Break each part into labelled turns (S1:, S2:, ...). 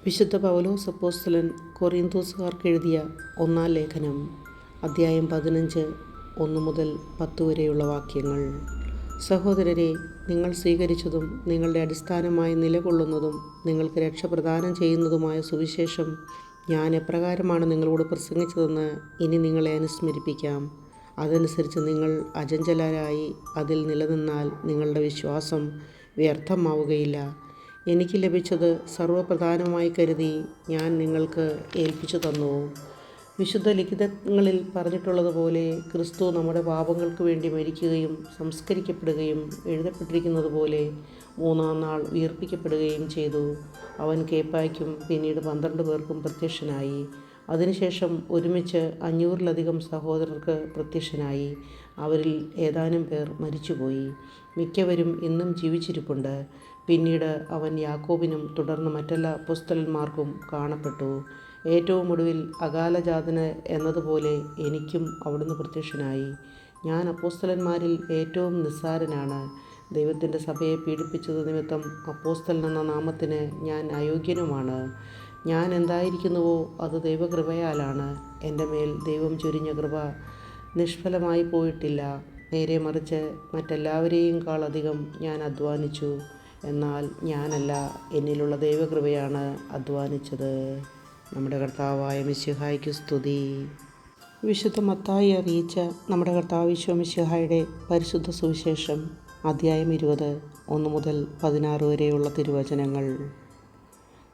S1: വിശുദ്ധ പൗലോസ് അപ്പോസ്തലൻ കൊറിന്തോസുകാർക്ക് എഴുതിയ ഒന്നാം ലേഖനം, അദ്ധ്യായം 15, 1 മുതൽ 10 വരെയുള്ള വാക്യങ്ങൾ. സഹോദരരെ, നിങ്ങൾ സ്വീകരിച്ചതും നിങ്ങളുടെ അടിസ്ഥാനമായി നിലകൊള്ളുന്നതും നിങ്ങൾക്ക് രക്ഷ പ്രദാനം ചെയ്യുന്നതുമായ സുവിശേഷം ഞാൻ എപ്രകാരമാണ് നിങ്ങളോട് പ്രസംഗിച്ചതെന്ന് ഇനി നിങ്ങളെ അനുസ്മരിപ്പിക്കാം. അതനുസരിച്ച് നിങ്ങൾ അചഞ്ചലരായി അതിൽ നിലനിന്നാൽ നിങ്ങളുടെ വിശ്വാസം വ്യർത്ഥമാവുകയില്ല. എനിക്ക് ലഭിച്ചത് സർവ്വപ്രധാനമായി കരുതി ഞാൻ നിങ്ങൾക്ക് ഏൽപ്പിച്ചു തന്നു. വിശുദ്ധ ലിഖിതങ്ങളിൽ പറഞ്ഞിട്ടുള്ളതുപോലെ ക്രിസ്തു നമ്മുടെ പാപങ്ങൾക്ക് വേണ്ടി മരിക്കുകയും സംസ്കരിക്കപ്പെടുകയും എഴുതപ്പെട്ടിരിക്കുന്നത് പോലെ 3-ാം നാൾ ഉയിർപ്പിക്കപ്പെടുകയും ചെയ്തു. അവൻ കേപ്പായ്ക്കും പിന്നീട് 12 പേർക്കും പ്രത്യക്ഷനായി. അതിനുശേഷം ഒരുമിച്ച് 500-ലധികം സഹോദരർക്ക് പ്രത്യക്ഷനായി. അവരിൽ ഏതാനും പേർ മരിച്ചുപോയി, മിക്കവരും ഇന്നും ജീവിച്ചിരിപ്പുണ്ട്. പിന്നീട് അവൻ യാക്കോബിനും തുടർന്ന് മറ്റെല്ലാ അപ്പോസ്തലന്മാർക്കും കാണപ്പെട്ടു. ഏറ്റവും ഒടുവിൽ അകാലജാതന് എന്നതുപോലെ എനിക്കും അവിടുന്ന് പ്രത്യക്ഷനായി. ഞാൻ അപ്പോസ്തലന്മാരിൽ ഏറ്റവും നിസ്സാരനാണ്. ദൈവത്തിൻ്റെ സഭയെ പീഡിപ്പിച്ചത് നിമിത്തം അപ്പോസ്തലൻ എന്ന നാമത്തിന് ഞാൻ അയോഗ്യനുമാണ്. ഞാൻ എന്തായിരിക്കുന്നുവോ അത് ദൈവകൃപയാലാണ്. എൻ്റെ മേൽ ദൈവം ചൊരിഞ്ഞ കൃപ നിഷ്ഫലമായി പോയിട്ടില്ല. നേരെ മറിച്ച് മറ്റെല്ലാവരെയും അധികം ഞാൻ അധ്വാനിച്ചു. എന്നാൽ ഞാനല്ല, എന്നിലുള്ള ദൈവകൃപയാണ് അധ്വാനിച്ചത്. നമ്മുടെ കർത്താവായ മിശിഹായ്ക്ക് സ്തുതി. വിശുദ്ധ മത്തായി അറിയിച്ച നമ്മുടെ കർത്താവ് ഈശോ മിശിഹായുടെ പരിശുദ്ധ സുവിശേഷം, അദ്ധ്യായം 20, 1 മുതൽ 16 വരെയുള്ള തിരുവചനങ്ങൾ.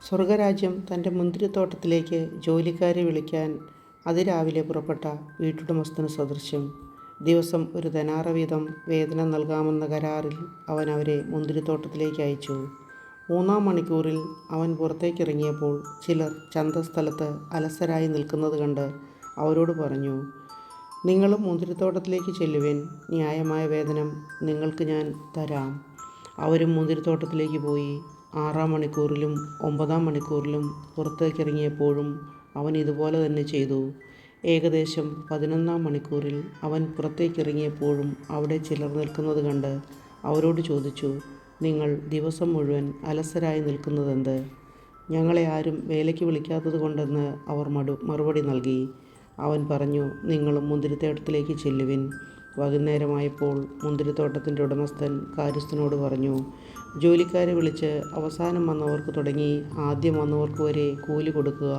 S1: സ്വർഗരാജ്യം തൻ്റെ മുന്തിരിത്തോട്ടത്തിലേക്ക് ജോലിക്കാരെ വിളിക്കാൻ അതിരാവിലെ പുറപ്പെട്ട വീട്ടുടമസ്ഥന് സദൃശ്യം. ദിവസം 1 ദനാറ വീതം വേതനം നൽകാമെന്ന കരാറിൽ അവൻ അവരെ മുന്തിരിത്തോട്ടത്തിലേക്ക് അയച്ചു. 3-ാം മണിക്കൂറിൽ അവൻ പുറത്തേക്കിറങ്ങിയപ്പോൾ ചിലർ ചന്തസ്ഥലത്ത് അലസരായി നിൽക്കുന്നത് കണ്ട് അവരോട് പറഞ്ഞു, നിങ്ങളും മുന്തിരിത്തോട്ടത്തിലേക്ക് ചെല്ലുവിൻ, ന്യായമായ വേതനം നിങ്ങൾക്ക് ഞാൻ തരാം. അവരും മുന്തിരിത്തോട്ടത്തിലേക്ക് പോയി. 6-ാം മണിക്കൂറിലും 9-ാം മണിക്കൂറിലും പുറത്തേക്കിറങ്ങിയപ്പോഴും അവൻ ഇതുപോലെ തന്നെ ചെയ്തു. ഏകദേശം 11-ാം മണിക്കൂറിൽ അവൻ പുറത്തേക്കിറങ്ങിയപ്പോഴും അവിടെ ചിലർ നിൽക്കുന്നത് കണ്ട് അവരോട് ചോദിച്ചു, നിങ്ങൾ ദിവസം മുഴുവൻ അലസരായി നിൽക്കുന്നതെന്ത്? ഞങ്ങളെ ആരും വേലയ്ക്ക് വിളിക്കാത്തത് കൊണ്ടെന്ന് അവർ മറുപടി നൽകി. അവൻ പറഞ്ഞു, നിങ്ങളും മുന്തിരിത്തോട്ടത്തിലേക്ക് ചെല്ലുവിൻ. വൈകുന്നേരമായപ്പോൾ മുന്തിരിത്തോട്ടത്തിൻ്റെ ഉടമസ്ഥൻ കാര്യസ്ഥനോട് പറഞ്ഞു, ജോലിക്കാരെ വിളിച്ച് അവസാനം വന്നവർക്ക് തുടങ്ങി ആദ്യം വന്നവർക്ക് വരെ കൂലി കൊടുക്കുക.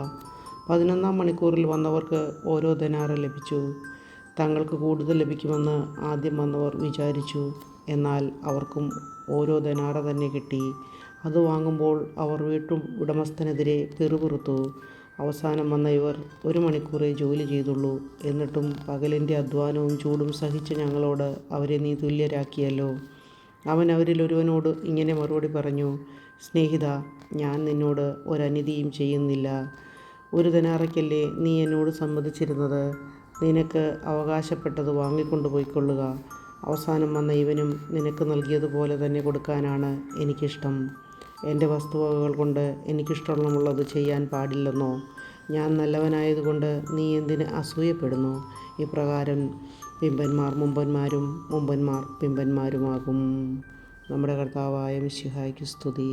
S1: 11-ാം മണിക്കൂറിൽ വന്നവർക്ക് ഓരോ ദനാറ ലഭിച്ചു. തങ്ങൾക്ക് കൂടുതൽ ലഭിക്കുമെന്ന് ആദ്യം വന്നവർ വിചാരിച്ചു. എന്നാൽ അവർക്കും ഓരോ ദനാറ തന്നെ കിട്ടി. അത് വാങ്ങുമ്പോൾ അവർ ഉടമസ്ഥനെതിരെ പിറുപിറുത്തു. അവസാനം വന്ന ഇവർ 1 മണിക്കൂറേ ജോലി ചെയ്തുള്ളൂ. എന്നിട്ടും പകലിൻ്റെ അധ്വാനവും ചൂടും സഹിച്ച് ഞങ്ങളോട് അവരെ നീ തുല്യരാക്കിയല്ലോ. അവൻ അവരിൽ ഒരുവനോട് ഇങ്ങനെ മറുപടി പറഞ്ഞു, സ്നേഹിതാ, ഞാൻ നിന്നോട് ഒരനീതിയും ചെയ്യുന്നില്ല. 1 ദനാറയ്ക്കല്ലേ നീ എന്നോട് സമ്മതിച്ചിരുന്നത്? നിനക്ക് അവകാശപ്പെട്ടത് വാങ്ങിക്കൊണ്ടു പോയിക്കൊള്ളുക. അവസാനം വന്ന ഇവനും നിനക്ക് നൽകിയതുപോലെ തന്നെ കൊടുക്കാനാണ് എനിക്കിഷ്ടം. എൻ്റെ വസ്തുവകകൾ കൊണ്ട് എനിക്കിഷ്ടമുള്ളത് ചെയ്യാൻ പാടില്ലെന്നോ? ഞാൻ നല്ലവനായതുകൊണ്ട് നീ എന്തിന് അസൂയപ്പെടുന്നു? ഇപ്രകാരം പിമ്പന്മാർ മുമ്പന്മാരും മുമ്പന്മാർ പിമ്പന്മാരുമാകും. നമ്മുടെ കർത്താവായ മിശിഹായ്ക്ക് സ്തുതി.